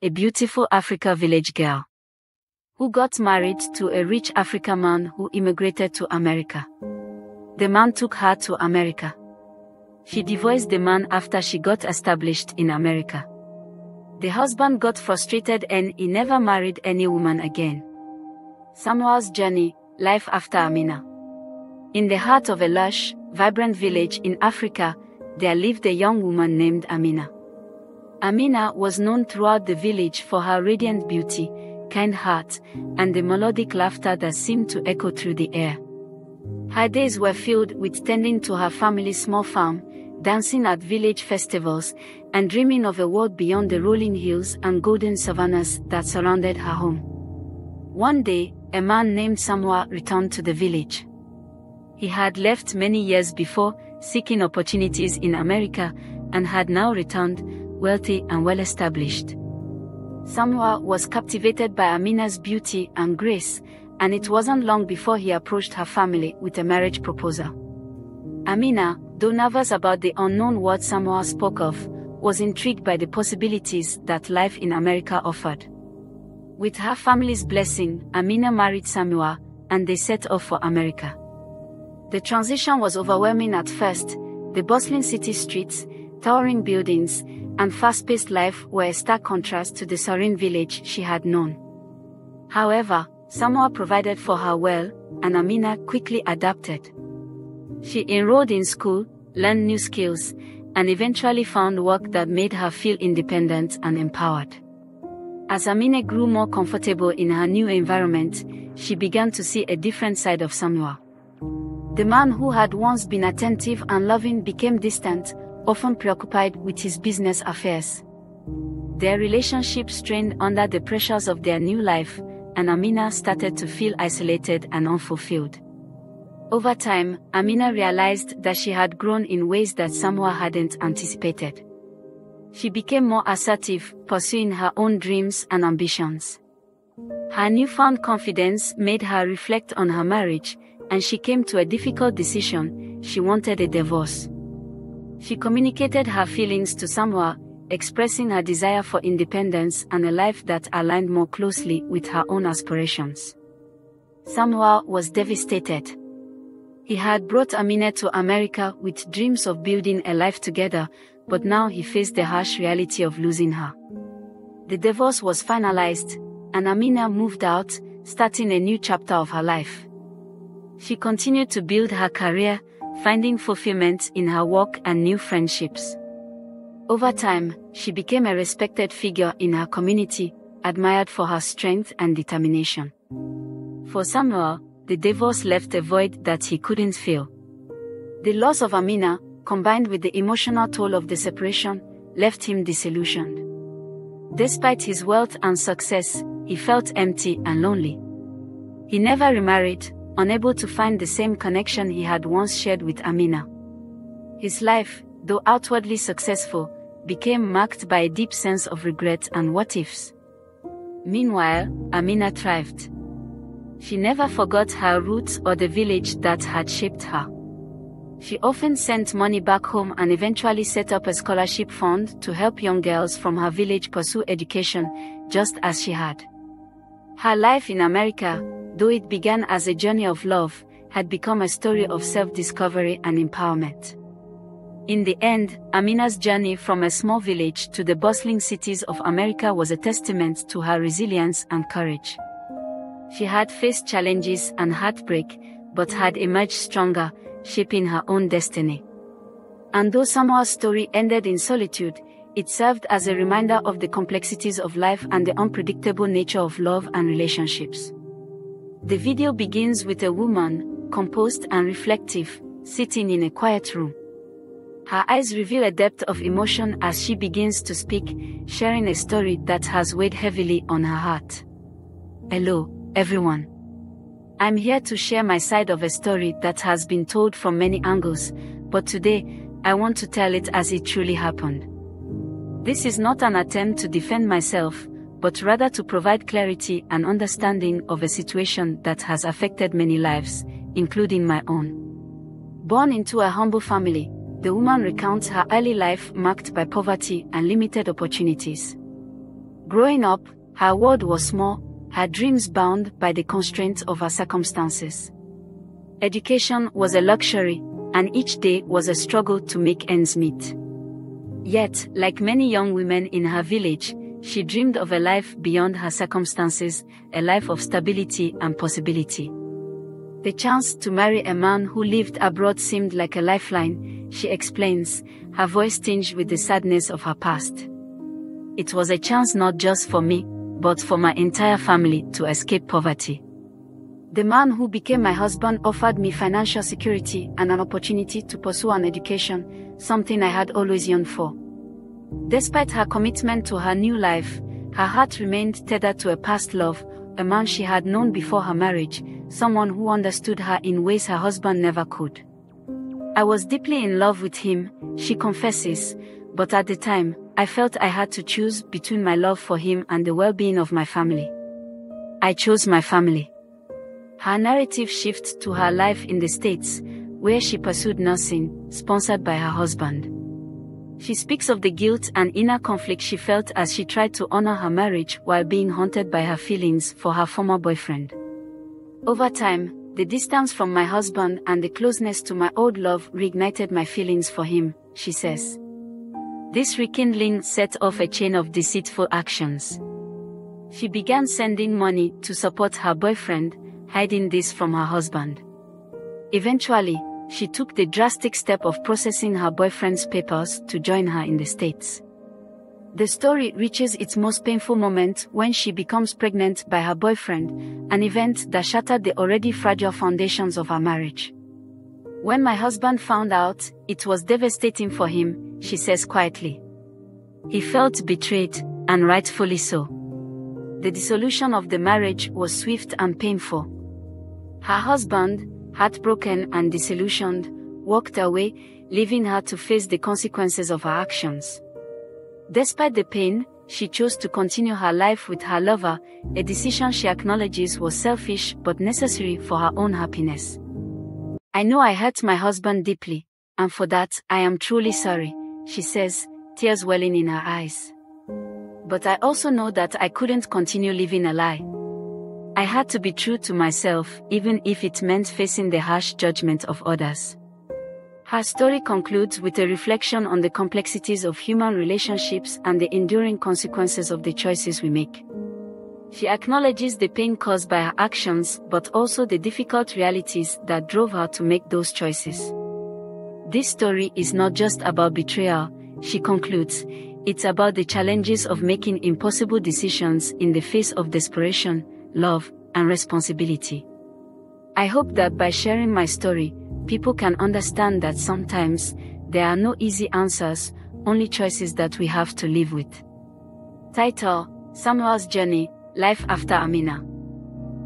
a beautiful African village girl who got married to a rich African man who immigrated to America. The man took her to America. She divorced the man after she got established in America. The husband got frustrated and he never married any woman again. Samuel's journey, life after Amina. In the heart of a lush, vibrant village in Africa, there lived a young woman named Amina. Amina was known throughout the village for her radiant beauty, kind heart, and the melodic laughter that seemed to echo through the air. Her days were filled with tending to her family's small farm, dancing at village festivals, and dreaming of a world beyond the rolling hills and golden savannas that surrounded her home. One day, a man named Samuel returned to the village. He had left many years before, seeking opportunities in America, and had now returned, wealthy and well-established. Samuel was captivated by Amina's beauty and grace, and it wasn't long before he approached her family with a marriage proposal. Amina, though nervous about the unknown world Samuel spoke of, was intrigued by the possibilities that life in America offered. With her family's blessing, Amina married Samuel, and they set off for America. The transition was overwhelming at first. The bustling city streets, towering buildings, and fast-paced life were a stark contrast to the serene village she had known. However, Samuel provided for her well, and Amina quickly adapted. She enrolled in school, learned new skills, and eventually found work that made her feel independent and empowered. As Amina grew more comfortable in her new environment, she began to see a different side of Samuel. The man who had once been attentive and loving became distant, often preoccupied with his business affairs. Their relationship strained under the pressures of their new life, and Amina started to feel isolated and unfulfilled. Over time, Amina realized that she had grown in ways that Samuel hadn't anticipated. She became more assertive, pursuing her own dreams and ambitions. Her newfound confidence made her reflect on her marriage, and she came to a difficult decision: she wanted a divorce. She communicated her feelings to Samuel, expressing her desire for independence and a life that aligned more closely with her own aspirations. Samuel was devastated. He had brought Amina to America with dreams of building a life together, but now he faced the harsh reality of losing her. The divorce was finalized, and Amina moved out, starting a new chapter of her life. She continued to build her career, finding fulfillment in her work and new friendships. Over time, she became a respected figure in her community, admired for her strength and determination. For Samuel, the divorce left a void that he couldn't fill. The loss of Amina, combined with the emotional toll of the separation, left him disillusioned. Despite his wealth and success, he felt empty and lonely. He never remarried, unable to find the same connection he had once shared with Amina. His life, though outwardly successful, became marked by a deep sense of regret and what-ifs. Meanwhile, Amina thrived. She never forgot her roots or the village that had shaped her. She often sent money back home and eventually set up a scholarship fund to help young girls from her village pursue education, just as she had. Her life in America, though it began as a journey of love, had become a story of self-discovery and empowerment. In the end, Amina's journey from a small village to the bustling cities of America was a testament to her resilience and courage. She had faced challenges and heartbreak, but had emerged stronger, shaping her own destiny. And though Samuel's story ended in solitude, it served as a reminder of the complexities of life and the unpredictable nature of love and relationships. The video begins with a woman, composed and reflective, sitting in a quiet room. Her eyes reveal a depth of emotion as she begins to speak, sharing a story that has weighed heavily on her heart. Hello, everyone. I'm here to share my side of a story that has been told from many angles, but today, I want to tell it as it truly happened. This is not an attempt to defend myself, but rather to provide clarity and understanding of a situation that has affected many lives, including my own. Born into a humble family, the woman recounts her early life marked by poverty and limited opportunities. Growing up, her world was small, her dreams bound by the constraints of her circumstances. Education was a luxury, and each day was a struggle to make ends meet. Yet, like many young women in her village, she dreamed of a life beyond her circumstances, a life of stability and possibility. The chance to marry a man who lived abroad seemed like a lifeline, she explains, her voice tinged with the sadness of her past. It was a chance not just for me, but for my entire family to escape poverty. The man who became my husband offered me financial security and an opportunity to pursue an education, something I had always yearned for. Despite her commitment to her new life, her heart remained tethered to a past love, a man she had known before her marriage, someone who understood her in ways her husband never could. I was deeply in love with him, she confesses, but at the time, I felt I had to choose between my love for him and the well-being of my family. I chose my family. Her narrative shifts to her life in the States, where she pursued nursing, sponsored by her husband. She speaks of the guilt and inner conflict she felt as she tried to honor her marriage while being haunted by her feelings for her former boyfriend. Over time, the distance from my husband and the closeness to my old love reignited my feelings for him, she says. This rekindling set off a chain of deceitful actions. She began sending money to support her boyfriend, hiding this from her husband. Eventually, she took the drastic step of processing her boyfriend's papers to join her in the States. The story reaches its most painful moment when she becomes pregnant by her boyfriend, an event that shattered the already fragile foundations of her marriage. When my husband found out, it was devastating for him, she says quietly. He felt betrayed, and rightfully so. The dissolution of the marriage was swift and painful. Her husband, heartbroken and disillusioned, walked away, leaving her to face the consequences of her actions. Despite the pain, she chose to continue her life with her lover, a decision she acknowledges was selfish but necessary for her own happiness. I know I hurt my husband deeply, and for that, I am truly sorry, she says, tears welling in her eyes. But I also know that I couldn't continue living a lie. I had to be true to myself, even if it meant facing the harsh judgment of others. Her story concludes with a reflection on the complexities of human relationships and the enduring consequences of the choices we make. She acknowledges the pain caused by her actions, but also the difficult realities that drove her to make those choices. This story is not just about betrayal, she concludes, it's about the challenges of making impossible decisions in the face of desperation, love, and responsibility. I hope that by sharing my story, people can understand that sometimes, there are no easy answers, only choices that we have to live with. Title: Samuel's Journey, Life After Amina.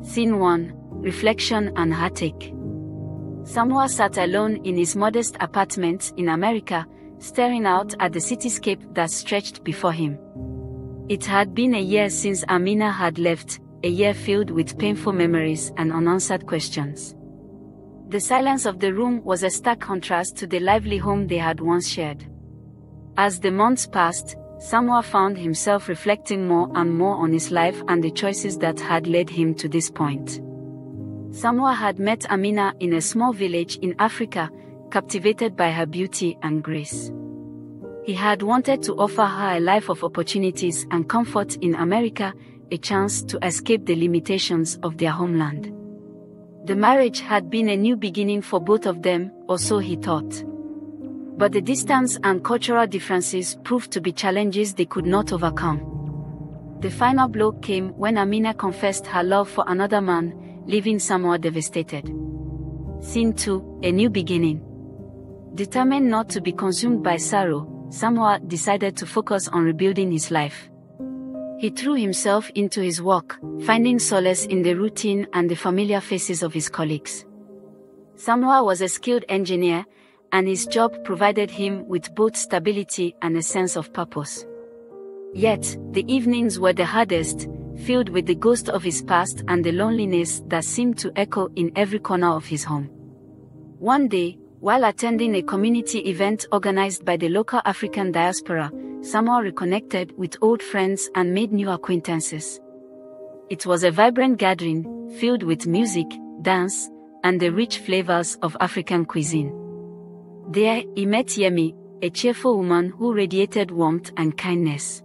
Scene 1, Reflection and Heartache. Samuel sat alone in his modest apartment in America, staring out at the cityscape that stretched before him. It had been a year since Amina had left, a year filled with painful memories and unanswered questions. The silence of the room was a stark contrast to the lively home they had once shared. As the months passed, Samuel found himself reflecting more and more on his life and the choices that had led him to this point. Samuel had met Amina in a small village in Africa, captivated by her beauty and grace. He had wanted to offer her a life of opportunities and comfort in America, a chance to escape the limitations of their homeland. The marriage had been a new beginning for both of them, or so he thought. But the distance and cultural differences proved to be challenges they could not overcome. The final blow came when Amina confessed her love for another man, leaving Samuel devastated. Scene 2, A New Beginning. Determined not to be consumed by sorrow, Samuel decided to focus on rebuilding his life. He threw himself into his work, finding solace in the routine and the familiar faces of his colleagues. Samuel was a skilled engineer, and his job provided him with both stability and a sense of purpose. Yet, the evenings were the hardest, filled with the ghost of his past and the loneliness that seemed to echo in every corner of his home. One day, while attending a community event organized by the local African diaspora, Samoa reconnected with old friends and made new acquaintances. It was a vibrant gathering, filled with music, dance, and the rich flavors of African cuisine. There, he met Yemi, a cheerful woman who radiated warmth and kindness.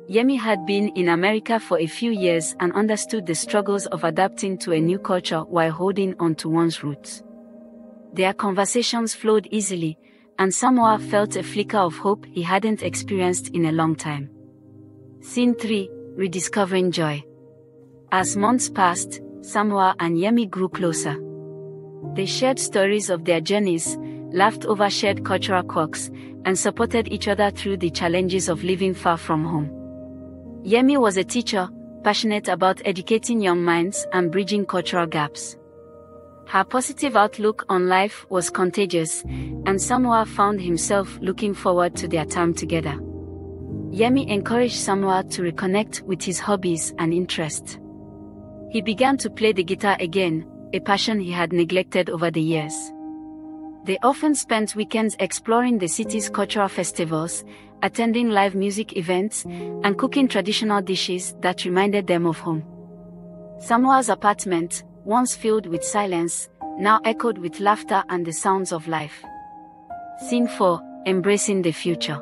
Yemi had been in America for a few years and understood the struggles of adapting to a new culture while holding on to one's roots. Their conversations flowed easily, and Samoa felt a flicker of hope he hadn't experienced in a long time. Scene 3: Rediscovering Joy. As months passed, Samoa and Yemi grew closer. They shared stories of their journeys, laughed over shared cultural quirks, and supported each other through the challenges of living far from home. Yemi was a teacher, passionate about educating young minds and bridging cultural gaps. Her positive outlook on life was contagious, and Samoa found himself looking forward to their time together. Yemi encouraged Samoa to reconnect with his hobbies and interests. He began to play the guitar again, a passion he had neglected over the years. They often spent weekends exploring the city's cultural festivals, attending live music events, and cooking traditional dishes that reminded them of home. Samoa's apartment, once filled with silence, now echoed with laughter and the sounds of life. Scene 4: Embracing the Future.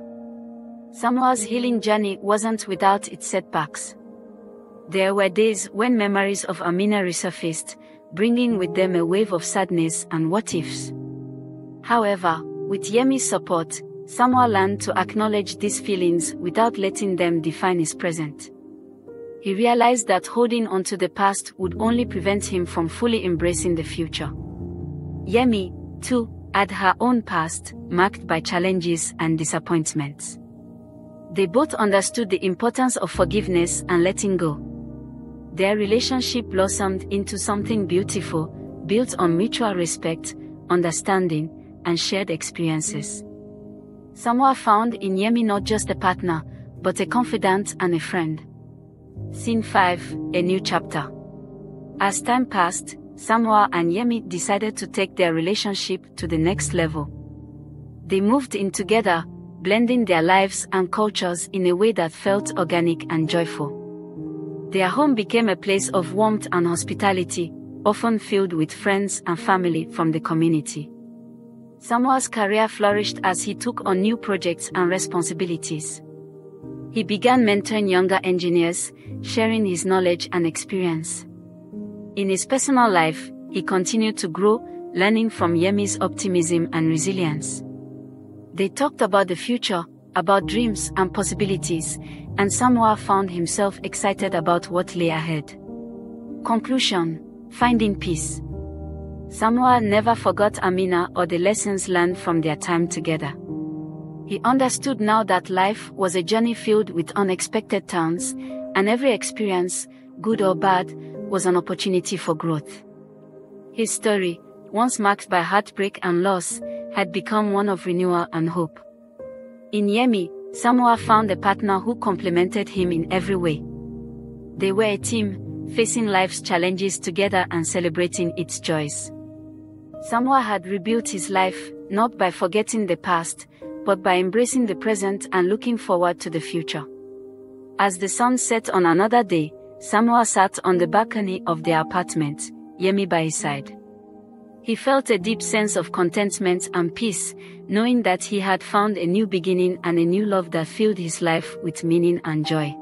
Samoa's healing journey wasn't without its setbacks. There were days when memories of Amina resurfaced, bringing with them a wave of sadness and what-ifs. However, with Yemi's support, Samoa learned to acknowledge these feelings without letting them define his present. He realized that holding on to the past would only prevent him from fully embracing the future. Yemi, too, had her own past, marked by challenges and disappointments. They both understood the importance of forgiveness and letting go. Their relationship blossomed into something beautiful, built on mutual respect, understanding, and shared experiences. Samoa found in Yemi not just a partner, but a confidant and a friend. Scene 5: A New Chapter. As time passed, Samoa and Yemi decided to take their relationship to the next level. They moved in together, blending their lives and cultures in a way that felt organic and joyful. Their home became a place of warmth and hospitality, often filled with friends and family from the community. Samoa's career flourished as he took on new projects and responsibilities. He began mentoring younger engineers, sharing his knowledge and experience. In his personal life, he continued to grow, learning from Yemi's optimism and resilience. They talked about the future, about dreams and possibilities, and Samoa found himself excited about what lay ahead. Conclusion: Finding peace. Samoa never forgot Amina or the lessons learned from their time together. He understood now that life was a journey filled with unexpected turns, and every experience, good or bad, was an opportunity for growth. His story, once marked by heartbreak and loss, had become one of renewal and hope. In Yemi, Samoa found a partner who complemented him in every way. They were a team, facing life's challenges together and celebrating its joys. Samoa had rebuilt his life, not by forgetting the past, but by embracing the present and looking forward to the future. As the sun set on another day, Samoa sat on the balcony of their apartment, Yemi by his side. He felt a deep sense of contentment and peace, knowing that he had found a new beginning and a new love that filled his life with meaning and joy.